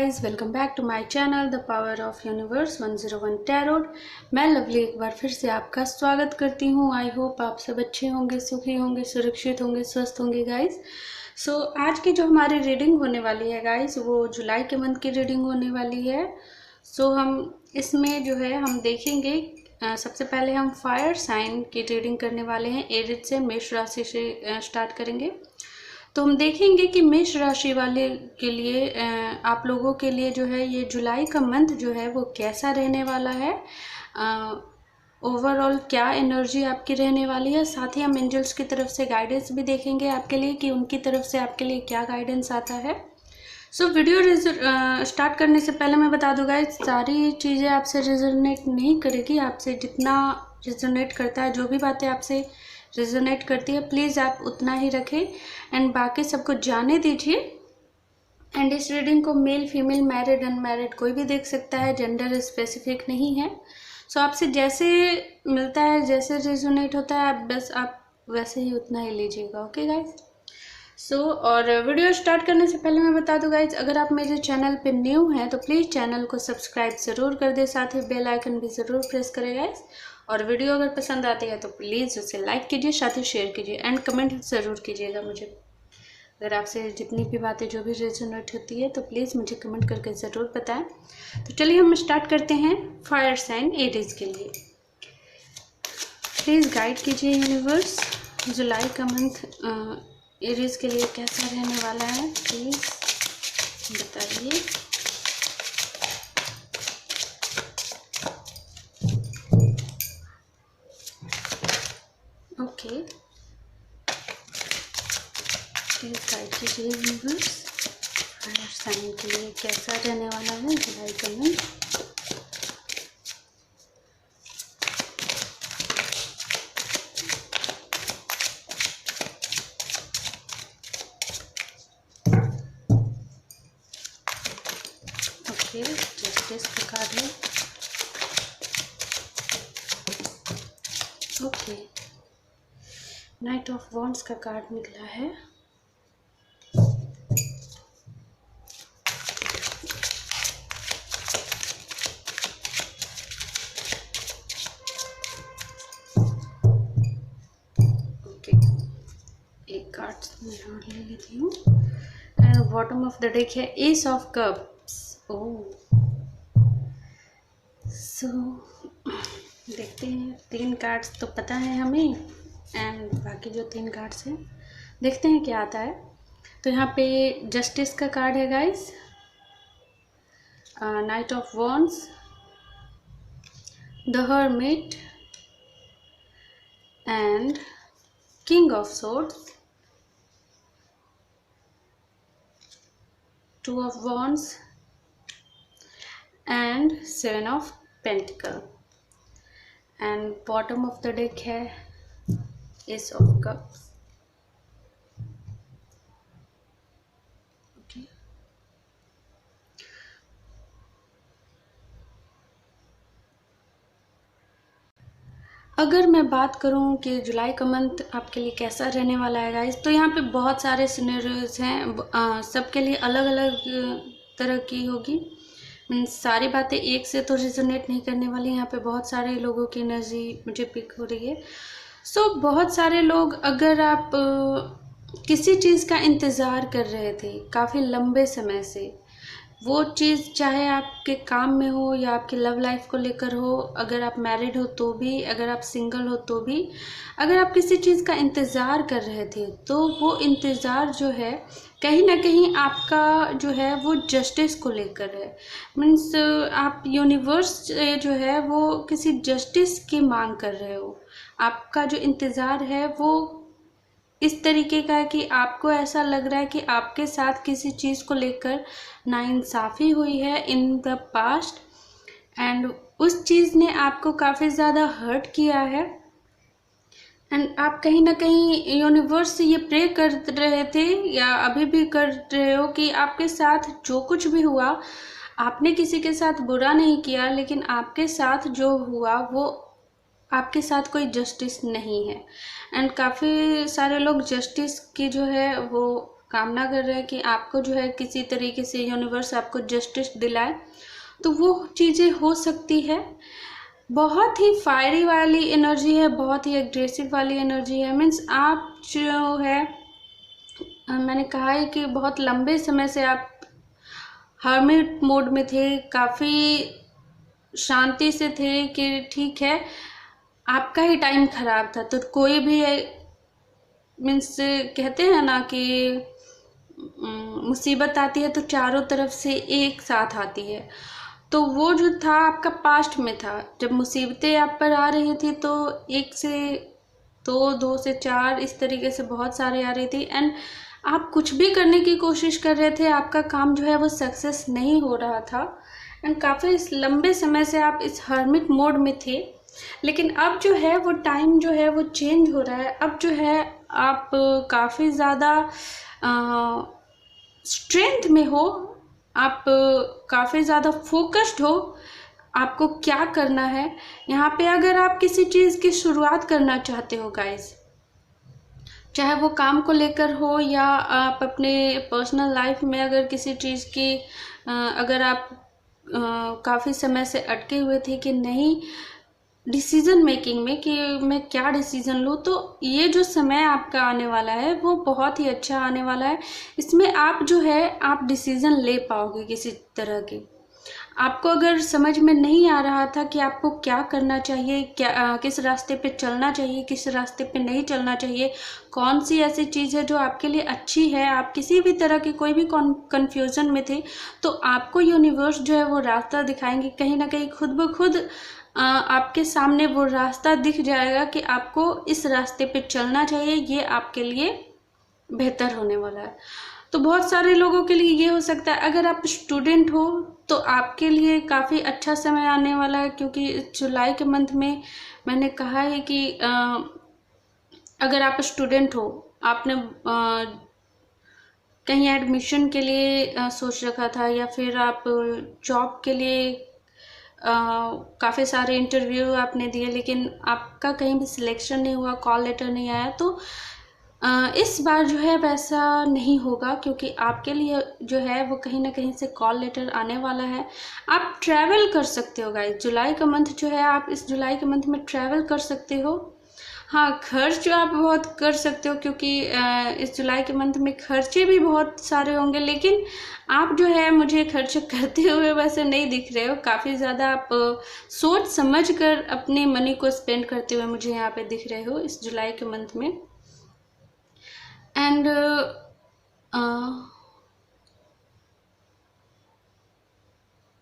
Guys, welcome back to my channel the power of universe 101 tarot. मैं Lovely एक बार फिर से आपका स्वागत करती हूँ। आई होप आप सब अच्छे होंगे, सुखी होंगे, सुरक्षित होंगे, स्वस्थ होंगे गाइस। सो आज की जो हमारी रीडिंग होने वाली है गाइस, वो जुलाई के मंथ की रीडिंग होने वाली है। सो हम इसमें जो है हम देखेंगे, सबसे पहले हम फायर साइन की रीडिंग करने वाले हैं। एरिड से मेष राशि से स्टार्ट करेंगे। तो हम देखेंगे कि मेष राशि वाले के लिए आप लोगों के लिए जो है ये जुलाई का मंथ जो है वो कैसा रहने वाला है, ओवरऑल क्या एनर्जी आपकी रहने वाली है। साथ ही हम एंजल्स की तरफ से गाइडेंस भी देखेंगे आपके लिए कि उनकी तरफ से आपके लिए क्या गाइडेंस आता है। सो वीडियो स्टार्ट करने से पहले मैं बता दूंगा, सारी चीज़ें आपसे रिजोनेट नहीं करेगी। आपसे जितना रिजोनेट करता है, जो भी बातें आपसे रिजोनेट करती है, प्लीज़ आप उतना ही रखें एंड बाकी सबको जाने दीजिए। एंड इस रीडिंग को मेल, फीमेल, मैरिड, अनमैरिड कोई भी देख सकता है, जेंडर स्पेसिफिक नहीं है। सो आपसे जैसे मिलता है, जैसे रिजोनेट होता है, बस आप वैसे ही उतना ही लीजिएगा। Okay guys. और वीडियो स्टार्ट करने से पहले मैं बता दूं गाइज, अगर आप मेरे चैनल पे न्यू हैं तो प्लीज़ चैनल को सब्सक्राइब ज़रूर कर दें, साथ ही बेल आइकन भी ज़रूर प्रेस करें गाइज। और वीडियो अगर पसंद आती है तो प्लीज़ उसे लाइक कीजिए, साथ ही शेयर कीजिए एंड कमेंट ज़रूर कीजिएगा मुझे। अगर आपसे जितनी भी बातें जो भी रेजोनेट होती है तो प्लीज़ मुझे कमेंट करके ज़रूर बताएं। तो चलिए हम स्टार्ट करते हैं फायर साइन एरीज के लिए। प्लीज़ गाइड कीजिए यूनिवर्स, जुलाई का मंथ एरीज के लिए कैसा रहने वाला है, प्लीज़ बताइए। ओके, प्लीज़ गाइड कीजिए यूनिवर्स, फायर साइन के लिए कैसा रहने वाला है जुलाई का मंथ। ओके, जस्टिस का कार्ड है। ओके, नाइट ऑफ वॉन्ड्स का कार्ड निकला है। ओके, एक कार्ड मैं और ले लेती हूँ। And bottom of the deck है एस ऑफ कप्स। ओह, सो देखते हैं, 3 कार्ड्स तो पता है हमें एंड बाकी जो 3 कार्ड्स हैं देखते हैं क्या आता है। तो यहाँ पे जस्टिस का कार्ड है guys, night of wands, the hermit and king of swords, 2 of wands and 7 of pentacle. And bottom of the deck है एस ऑफ कप्स। ओके, अगर मैं बात करूं कि जुलाई का मंथ आपके लिए कैसा रहने वाला है गाइस, तो यहाँ पे बहुत सारे सिनेरियोज हैं, सबके लिए अलग अलग तरह की होगी। मीन्स सारी बातें एक से तो रिजोनेट नहीं करने वाली। यहाँ पे बहुत सारे लोगों की एनर्जी मुझे पिक हो रही है। सो बहुत सारे लोग, अगर आप किसी चीज़ का इंतज़ार कर रहे थे काफ़ी लंबे समय से, वो चीज़ चाहे आपके काम में हो या आपकी लव लाइफ को लेकर हो, अगर आप मैरिड हो तो भी, अगर आप सिंगल हो तो भी, अगर आप किसी चीज़ का इंतज़ार कर रहे थे तो वो इंतज़ार जो है कहीं ना कहीं आपका जो है वो जस्टिस को लेकर है। मीन्स आप यूनिवर्स से जो है वो किसी जस्टिस की मांग कर रहे हो। आपका जो इंतज़ार है वो इस तरीके का है कि आपको ऐसा लग रहा है कि आपके साथ किसी चीज़ को लेकर नाइंसाफ़ी हुई है इन द पास्ट एंड उस चीज़ ने आपको काफ़ी ज़्यादा हर्ट किया है। एंड आप कहीं ना कहीं यूनिवर्स से ये प्रे कर रहे थे या अभी भी कर रहे हो कि आपके साथ जो कुछ भी हुआ, आपने किसी के साथ बुरा नहीं किया, लेकिन आपके साथ जो हुआ वो आपके साथ कोई जस्टिस नहीं है। एंड काफ़ी सारे लोग जस्टिस की जो है वो कामना कर रहे हैं कि आपको जो है किसी तरीके से यूनिवर्स आपको जस्टिस दिलाए, तो वो चीज़ें हो सकती है। बहुत ही फायरी वाली एनर्जी है, बहुत ही एग्रेसिव वाली एनर्जी है। मीन्स आप जो है, मैंने कहा है कि बहुत लंबे समय से आप हर्मिट मोड में थे, काफ़ी शांति से थे कि ठीक है आपका ही टाइम ख़राब था, तो कोई भी मीन्स कहते हैं ना कि मुसीबत आती है तो चारों तरफ से एक साथ आती है। तो वो जो था आपका पास्ट में था, जब मुसीबतें आप पर आ रही थी तो एक से दो, दो से चार, इस तरीके से बहुत सारे आ रही थी। एंड आप कुछ भी करने की कोशिश कर रहे थे, आपका काम जो है वो सक्सेस नहीं हो रहा था। एंड काफ़ी लंबे समय से आप इस हर्मिट मोड में थे। लेकिन अब जो है वो टाइम जो है वो चेंज हो रहा है। अब जो है आप काफ़ी ज़्यादा स्ट्रेंथ में हो, आप काफ़ी ज़्यादा फोकस्ड हो, आपको क्या करना है। यहाँ पे अगर आप किसी चीज़ की शुरुआत करना चाहते हो गाइस, चाहे वो काम को लेकर हो या आप अपने पर्सनल लाइफ में अगर किसी चीज़ की अगर आप काफ़ी समय से अटके हुए थे कि नहीं डिसीज़न मेकिंग में कि मैं क्या डिसीज़न लूँ, तो ये जो समय आपका आने वाला है वो बहुत ही अच्छा आने वाला है। इसमें आप जो है आप डिसीज़न ले पाओगे किसी तरह के। आपको अगर समझ में नहीं आ रहा था कि आपको क्या करना चाहिए, क्या किस रास्ते पे चलना चाहिए, किस रास्ते पे नहीं चलना चाहिए, कौन सी ऐसी चीज़ है जो आपके लिए अच्छी है, आप किसी भी तरह की कोई भी कन्फ्यूज़न में थे, तो आपको यूनिवर्स जो है वो रास्ता दिखाएंगे। कहीं ना कहीं खुद ब खुद आपके सामने वो रास्ता दिख जाएगा कि आपको इस रास्ते पे चलना चाहिए, ये आपके लिए बेहतर होने वाला है। तो बहुत सारे लोगों के लिए ये हो सकता है, अगर आप स्टूडेंट हो तो आपके लिए काफ़ी अच्छा समय आने वाला है, क्योंकि जुलाई के मंथ में मैंने कहा है कि अगर आप स्टूडेंट हो, आपने कहीं एडमिशन के लिए सोच रखा था, या फिर आप जॉब के लिए काफ़ी सारे इंटरव्यू आपने दिए लेकिन आपका कहीं भी सिलेक्शन नहीं हुआ, कॉल लेटर नहीं आया, तो इस बार जो है वैसा नहीं होगा, क्योंकि आपके लिए जो है वो कहीं ना कहीं से कॉल लेटर आने वाला है। आप ट्रैवल कर सकते हो गाइस, जुलाई का मंथ जो है आप इस जुलाई के मंथ में ट्रैवल कर सकते हो। हाँ, खर्च जो आप बहुत कर सकते हो, क्योंकि इस जुलाई के मंथ में खर्चे भी बहुत सारे होंगे, लेकिन आप जो है मुझे खर्च करते हुए वैसे नहीं दिख रहे हो। काफ़ी ज़्यादा आप सोच समझ कर अपने मनी को स्पेंड करते हुए मुझे यहाँ पे दिख रहे हो इस जुलाई के मंथ में। एंड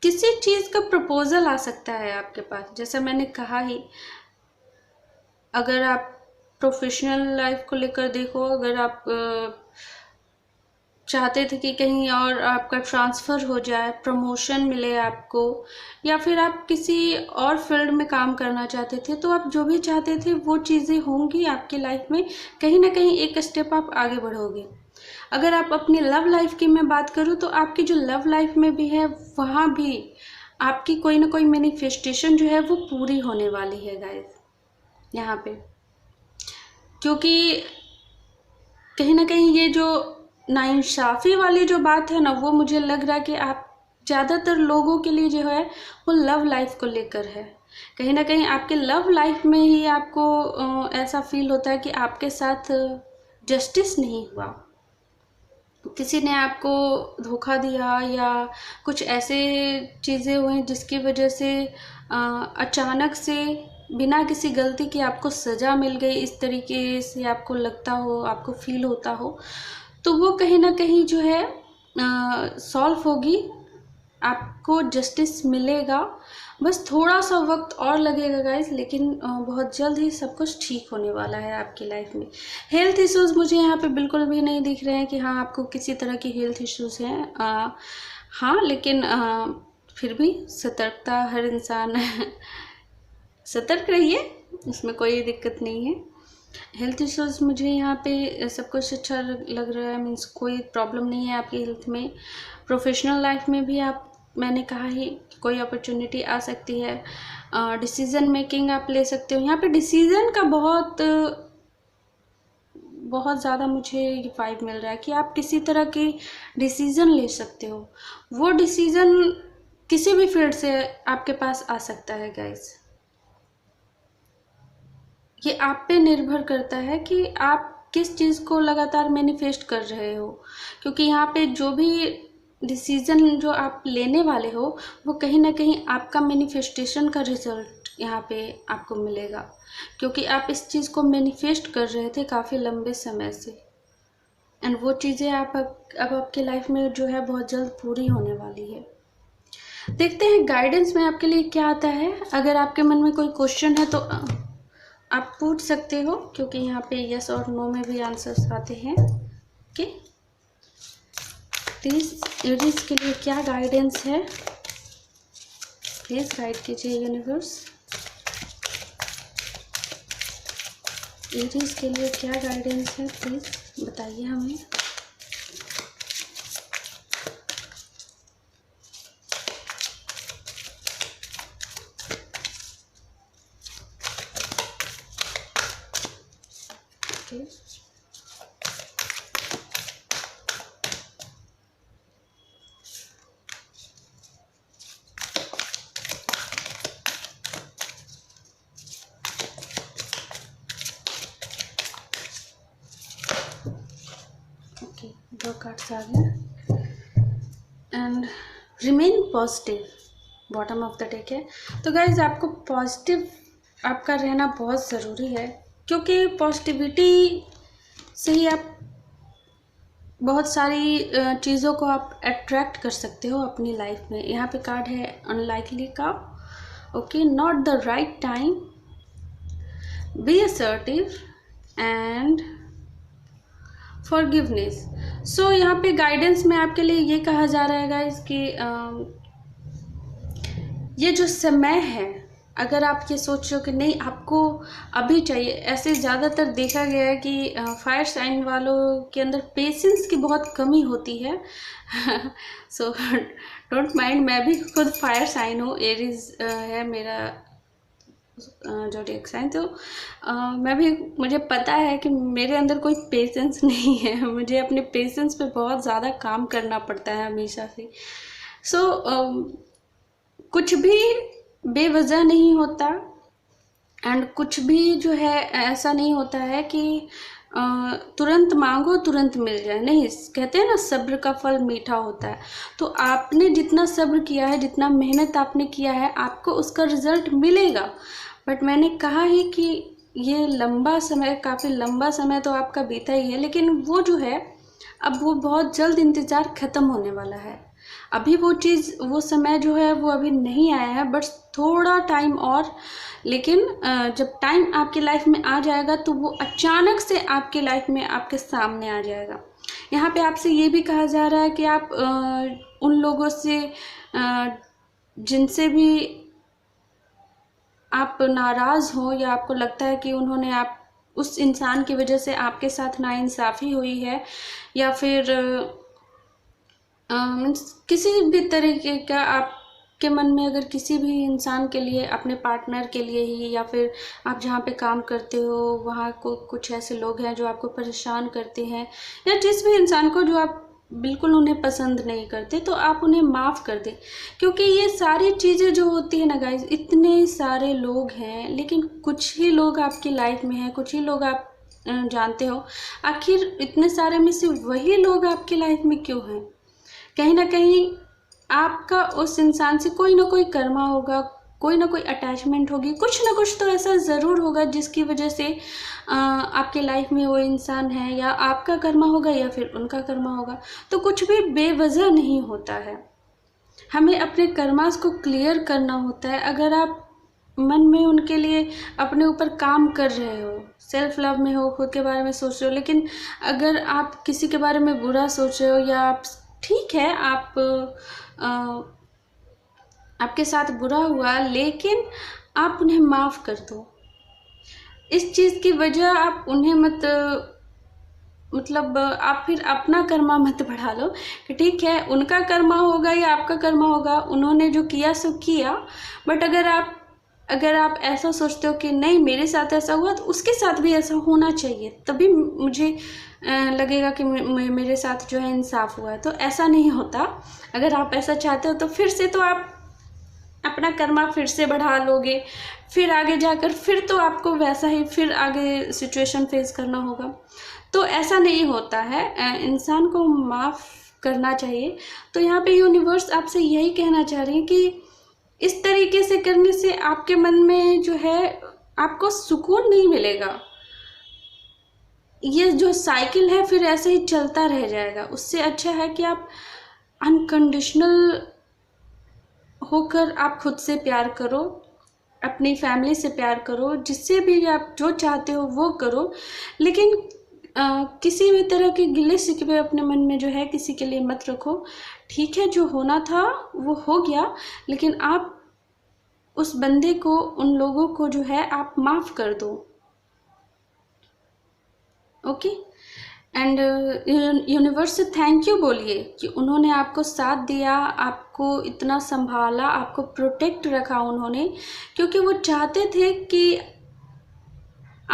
किसी चीज़ का प्रपोजल आ सकता है आपके पास, जैसा मैंने कहा ही। अगर आप प्रोफेशनल लाइफ को लेकर देखो, अगर आप चाहते थे कि कहीं और आपका ट्रांसफ़र हो जाए, प्रमोशन मिले आपको, या फिर आप किसी और फील्ड में काम करना चाहते थे, तो आप जो भी चाहते थे वो चीज़ें होंगी आपकी लाइफ में। कहीं ना कहीं एक स्टेप आप आगे बढ़ोगे। अगर आप अपनी लव लाइफ की मैं बात करूँ, तो आपकी जो लव लाइफ में भी है वहाँ भी आपकी कोई ना कोई मैनिफेस्टेशन जो है वो पूरी होने वाली है गाइस यहाँ पे। क्योंकि कहीं ना कहीं ये जो नाइंसाफ़ी वाली जो बात है ना, वो मुझे लग रहा है कि आप ज़्यादातर लोगों के लिए जो है वो लव लाइफ को लेकर है। कहीं ना कहीं आपके लव लाइफ में ही आपको ऐसा फील होता है कि आपके साथ जस्टिस नहीं हुआ, किसी ने आपको धोखा दिया, या कुछ ऐसे चीज़ें हुई जिसकी वजह से अचानक से बिना किसी गलती के आपको सज़ा मिल गई, इस तरीके से आपको लगता हो, आपको फील होता हो, तो वो कहीं ना कहीं जो है सॉल्व होगी, आपको जस्टिस मिलेगा। बस थोड़ा सा वक्त और लगेगा गाइस, लेकिन बहुत जल्द ही सब कुछ ठीक होने वाला है आपकी लाइफ में। हेल्थ इश्यूज़ मुझे यहाँ पे बिल्कुल भी नहीं दिख रहे हैं कि हाँ आपको किसी तरह की हेल्थ इश्यूज़ हैं। हाँ, लेकिन फिर भी सतर्कता, हर इंसान सतर्क रहिए, इसमें कोई दिक्कत नहीं है। हेल्थ इश्यूज़ मुझे यहाँ पे सब कुछ अच्छा लग रहा है, मीन्स कोई प्रॉब्लम नहीं है आपकी हेल्थ में। प्रोफेशनल लाइफ में भी आप, मैंने कहा ही, कोई अपॉर्चुनिटी आ सकती है। डिसीज़न मेकिंग आप ले सकते हो। यहाँ पे डिसीज़न का बहुत बहुत ज़्यादा मुझे ये वाइब मिल रहा है कि आप किसी तरह की डिसीज़न ले सकते हो। वो डिसीज़न किसी भी फील्ड से आपके पास आ सकता है गाइस। ये आप पे निर्भर करता है कि आप किस चीज़ को लगातार मैनिफेस्ट कर रहे हो, क्योंकि यहाँ पे जो भी डिसीज़न जो आप लेने वाले हो वो कहीं ना कहीं आपका मैनिफेस्टेशन का रिजल्ट यहाँ पे आपको मिलेगा, क्योंकि आप इस चीज़ को मैनिफेस्ट कर रहे थे काफ़ी लंबे समय से, एंड वो चीज़ें आप अब आपके लाइफ में जो है बहुत जल्द पूरी होने वाली है। देखते हैं गाइडेंस में आपके लिए क्या आता है। अगर आपके मन में कोई क्वेश्चन है तो आप पूछ सकते हो, क्योंकि यहाँ पे यस और नो में भी आंसर्स आते हैं। ओके, प्लीज़ एरीज के लिए क्या गाइडेंस है, प्लीज़ गाइड कीजिए यूनिवर्स। एरीज के लिए क्या गाइडेंस है प्लीज़ बताइए हमें। ओके, ओके, दो कार्ड्स आ गए। And remain positive, bottom of the deck है। तो गाइज आपको पॉजिटिव आपका रहना बहुत ज़रूरी है, क्योंकि पॉजिटिविटी से ही आप बहुत सारी चीज़ों को आप अट्रैक्ट कर सकते हो अपनी लाइफ में। यहाँ पे कार्ड है अनलाइकली का। Okay, not the right time, be assertive and forgiveness. So यहाँ पे गाइडेंस में आपके लिए ये कहा जा रहा है गाइस कि ये जो समय है, अगर आप ये सोच रहे हो कि नहीं आपको अभी चाहिए, ऐसे ज़्यादातर देखा गया है कि फायर साइन वालों के अंदर पेशेंस की बहुत कमी होती है। सो डोंट माइंड, मैं भी खुद फायर साइन हूँ, एरीज है मेरा ज़ोडिएक साइन। तो मैं भी, मुझे पता है कि मेरे अंदर कोई पेशेंस नहीं है, मुझे अपने पेशेंस पे बहुत ज़्यादा काम करना पड़ता है हमेशा से। सो कुछ भी बेवजह नहीं होता, एंड कुछ भी जो है ऐसा नहीं होता है कि तुरंत मांगो तुरंत मिल जाए। नहीं, कहते हैं ना सब्र का फल मीठा होता है। तो आपने जितना सब्र किया है, जितना मेहनत आपने किया है, आपको उसका रिजल्ट मिलेगा। बट मैंने कहा ही कि ये लंबा समय, काफ़ी लंबा समय तो आपका बीता ही है, लेकिन वो जो है अब वो बहुत जल्द इंतज़ार ख़त्म होने वाला है। अभी वो चीज़, वो समय जो है वो अभी नहीं आया है, बस थोड़ा टाइम और। लेकिन जब टाइम आपकी लाइफ में आ जाएगा तो वो अचानक से आपके लाइफ में आपके सामने आ जाएगा। यहाँ पे आपसे ये भी कहा जा रहा है कि आप उन लोगों से जिनसे भी आप नाराज़ हो, या आपको लगता है कि उन्होंने आप उस इंसान की वजह से आपके साथ नाइंसाफ़ी हुई है, या फिर मीन्स किसी भी तरीके का आपके मन में अगर किसी भी इंसान के लिए, अपने पार्टनर के लिए ही, या फिर आप जहाँ पे काम करते हो वहाँ को कुछ ऐसे लोग हैं जो आपको परेशान करते हैं, या जिस भी इंसान को जो आप बिल्कुल उन्हें पसंद नहीं करते, तो आप उन्हें माफ़ कर दें। क्योंकि ये सारी चीज़ें जो होती है ना गाइज, इतने सारे लोग हैं लेकिन कुछ ही लोग आपकी लाइफ में हैं, कुछ ही लोग आप जानते हो। आखिर इतने सारे में से वही लोग आपकी लाइफ में क्यों हैं? कहीं ना कहीं आपका उस इंसान से कोई ना कोई कर्मा होगा, कोई ना कोई अटैचमेंट होगी, कुछ ना कुछ तो ऐसा ज़रूर होगा जिसकी वजह से आपके लाइफ में वो इंसान है, या आपका कर्मा होगा या फिर उनका कर्मा होगा। तो कुछ भी बेवजह नहीं होता है, हमें अपने कर्मास को क्लियर करना होता है। अगर आप मन में उनके लिए अपने ऊपर काम कर रहे हो, सेल्फ लव में हो, खुद के बारे में सोच रहे हो, लेकिन अगर आप किसी के बारे में बुरा सोच रहे हो, या आप, ठीक है आप आपके साथ बुरा हुआ, लेकिन आप उन्हें माफ़ कर दो। इस चीज़ की वजह आप उन्हें मतलब आप फिर अपना कर्मा मत बढ़ा लो कि ठीक है उनका कर्मा होगा या आपका कर्मा होगा, उन्होंने जो किया सो किया। बट अगर आप अगर आप ऐसा सोचते हो कि नहीं मेरे साथ ऐसा हुआ तो उसके साथ भी ऐसा होना चाहिए, तभी मुझे लगेगा कि मेरे साथ जो है इंसाफ हुआ है। तो ऐसा नहीं होता। अगर आप ऐसा चाहते हो तो फिर से तो आप अपना कर्मा फिर से बढ़ा लोगे, फिर आगे जाकर फिर तो आपको वैसा ही फिर आगे सिचुएशन फेस करना होगा। तो ऐसा नहीं होता है, इंसान को माफ़ करना चाहिए। तो यहाँ पे यूनिवर्स आपसे यही कहना चाह रही है कि इस तरीके से करने से आपके मन में जो है आपको सुकून नहीं मिलेगा। ये जो साइकिल है फिर ऐसे ही चलता रह जाएगा। उससे अच्छा है कि आप अनकंडीशनल होकर आप खुद से प्यार करो, अपनी फैमिली से प्यार करो, जिससे भी आप जो चाहते हो वो करो, लेकिन किसी भी तरह के गिले शिकवे अपने मन में जो है किसी के लिए मत रखो। ठीक है, जो होना था वो हो गया, लेकिन आप उस बंदे को, उन लोगों को जो है आप माफ़ कर दो। ओके, एंड यूनिवर्स से थैंक यू बोलिए कि उन्होंने आपको साथ दिया, आपको इतना संभाला, आपको प्रोटेक्ट रखा उन्होंने, क्योंकि वो चाहते थे कि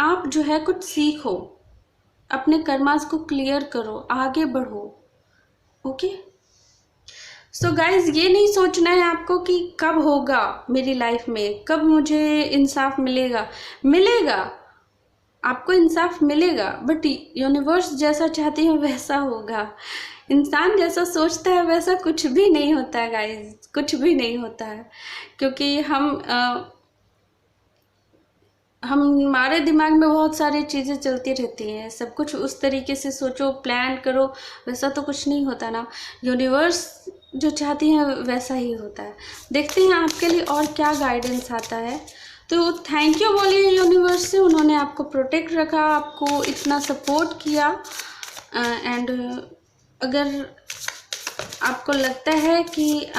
आप जो है कुछ सीखो, अपने कर्मास को क्लियर करो, आगे बढ़ो। ओके, सो गाइज, ये नहीं सोचना है आपको कि कब होगा मेरी लाइफ में, कब मुझे इंसाफ मिलेगा। मिलेगा, आपको इंसाफ मिलेगा, बट यूनिवर्स जैसा चाहती है वैसा होगा। इंसान जैसा सोचता है वैसा कुछ भी नहीं होता है गाइज, कुछ भी नहीं होता है। क्योंकि हमारे दिमाग में बहुत सारी चीज़ें चलती रहती हैं, सब कुछ उस तरीके से सोचो, प्लान करो, वैसा तो कुछ नहीं होता ना। यूनिवर्स जो चाहती है वैसा ही होता है। देखते हैं आपके लिए और क्या गाइडेंस आता है। तो थैंक यू बोलिए यूनिवर्स से, उन्होंने आपको प्रोटेक्ट रखा, आपको इतना सपोर्ट किया। एंड अगर आपको लगता है कि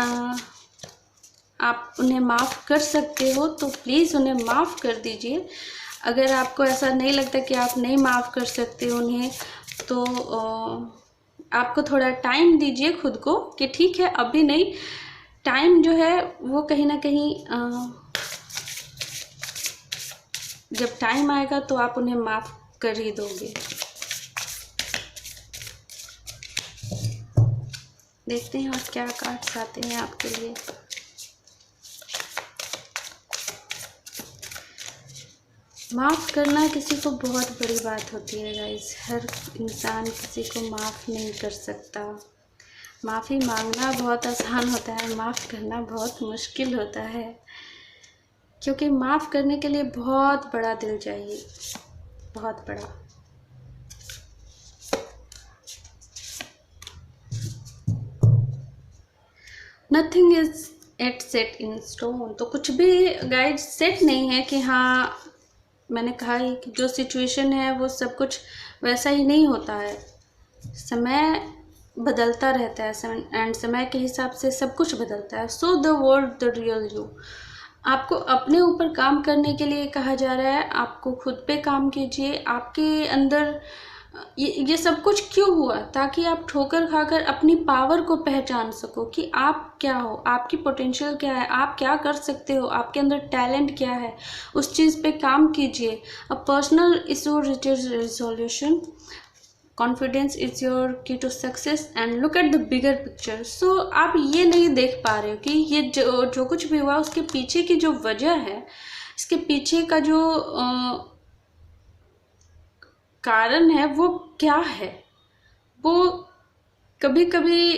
आप उन्हें माफ़ कर सकते हो तो प्लीज़ उन्हें माफ़ कर दीजिए। अगर आपको ऐसा नहीं लगता कि आप नहीं माफ़ कर सकते उन्हें, तो आपको थोड़ा टाइम दीजिए खुद को कि ठीक है अभी नहीं। टाइम जो है वो कहीं ना कहीं जब टाइम आएगा तो आप उन्हें माफ़ कर ही दोगे। देखते हैं और क्या कार्ड्स आते हैं आपके लिए। माफ़ करना किसी को बहुत बड़ी बात होती है गाइस। हर इंसान किसी को माफ़ नहीं कर सकता। माफ़ी मांगना बहुत आसान होता है, माफ़ करना बहुत मुश्किल होता है, क्योंकि माफ़ करने के लिए बहुत बड़ा दिल चाहिए, बहुत बड़ा। Nothing is at set in stone. तो कुछ भी गाइड सेट नहीं है कि हाँ, मैंने कहा ही कि जो सिचुएशन है वो सब कुछ वैसा ही नहीं होता है। समय बदलता रहता है एंड समय के हिसाब से सब कुछ बदलता है। So the world the real you. आपको अपने ऊपर काम करने के लिए कहा जा रहा है, आपको खुद पे काम कीजिए। आपके अंदर ये सब कुछ क्यों हुआ? ताकि आप ठोकर खाकर अपनी पावर को पहचान सको कि आप क्या हो, आपकी पोटेंशियल क्या है, आप क्या कर सकते हो, आपके अंदर टैलेंट क्या है, उस चीज़ पे काम कीजिए। A personal issue resolution, confidence is your key to success and look at the bigger picture. So आप ये नहीं देख पा रहे हो कि ये जो कुछ भी हुआ उसके पीछे की जो वजह है, इसके पीछे का जो कारण है वो क्या है। वो कभी कभी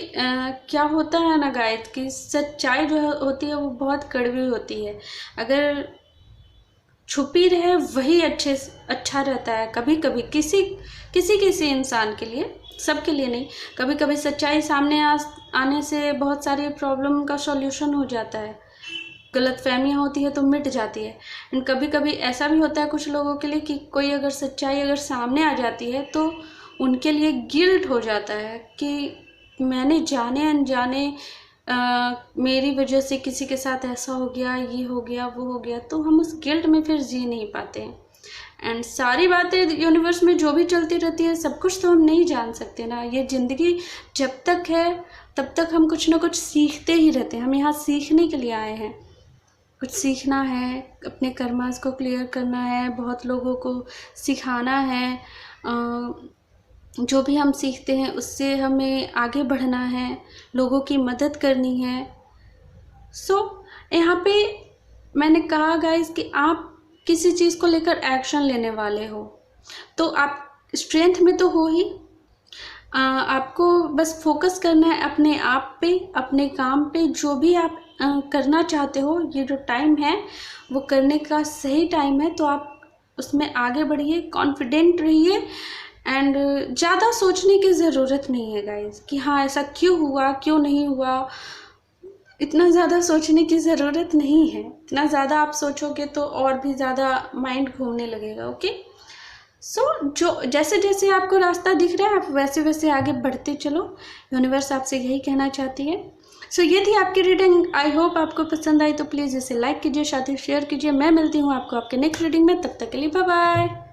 क्या होता है ना गाइस कि सच्चाई जो होती है वो बहुत कड़वी होती है। अगर छुपी रहे वही अच्छा रहता है। कभी कभी किसी इंसान के लिए, सबके लिए नहीं, कभी कभी सच्चाई सामने आने से बहुत सारी प्रॉब्लम का सॉल्यूशन हो जाता है। गलतफहमियाँ होती है तो मिट जाती है। एंड कभी कभी ऐसा भी होता है कुछ लोगों के लिए कि कोई अगर सच्चाई अगर सामने आ जाती है तो उनके लिए गिल्ट हो जाता है कि मैंने जाने अनजाने मेरी वजह से किसी के साथ ऐसा हो गया, ये हो गया, वो हो गया। तो हम उस गिल्ट में फिर जी नहीं पाते हैं। एंड सारी बातें यूनिवर्स में जो भी चलती रहती है सब कुछ तो हम नहीं जान सकते ना। ये ज़िंदगी जब तक है तब तक हम कुछ ना कुछ सीखते ही रहते हैं। हम यहाँ सीखने के लिए आए हैं। कुछ सीखना है, अपने कर्मास को क्लियर करना है, बहुत लोगों को सिखाना है। जो भी हम सीखते हैं उससे हमें आगे बढ़ना है, लोगों की मदद करनी है। यहाँ पे मैंने कहा गाइस कि आप किसी चीज़ को लेकर एक्शन लेने वाले हो तो आप स्ट्रेंथ में तो हो ही। आपको बस फोकस करना है अपने आप पे, अपने काम पे। जो भी आप करना चाहते हो, ये जो टाइम है वो करने का सही टाइम है, तो आप उसमें आगे बढ़िए, कॉन्फिडेंट रहिए। एंड ज़्यादा सोचने की ज़रूरत नहीं है गाइस कि हाँ ऐसा क्यों हुआ, क्यों नहीं हुआ। इतना ज़्यादा सोचने की ज़रूरत नहीं है। इतना ज़्यादा आप सोचोगे तो और भी ज़्यादा माइंड घूमने लगेगा। ओके, जो जैसे जैसे आपको रास्ता दिख रहा है आप वैसे वैसे आगे बढ़ते चलो। यूनिवर्स आपसे यही कहना चाहती है। ये थी आपकी रीडिंग। आई होप आपको पसंद आई, तो प्लीज़ इसे लाइक कीजिए, साथ ही शेयर कीजिए। मैं मिलती हूँ आपको आपके नेक्स्ट रीडिंग में। तब तक के लिए बाय बाय।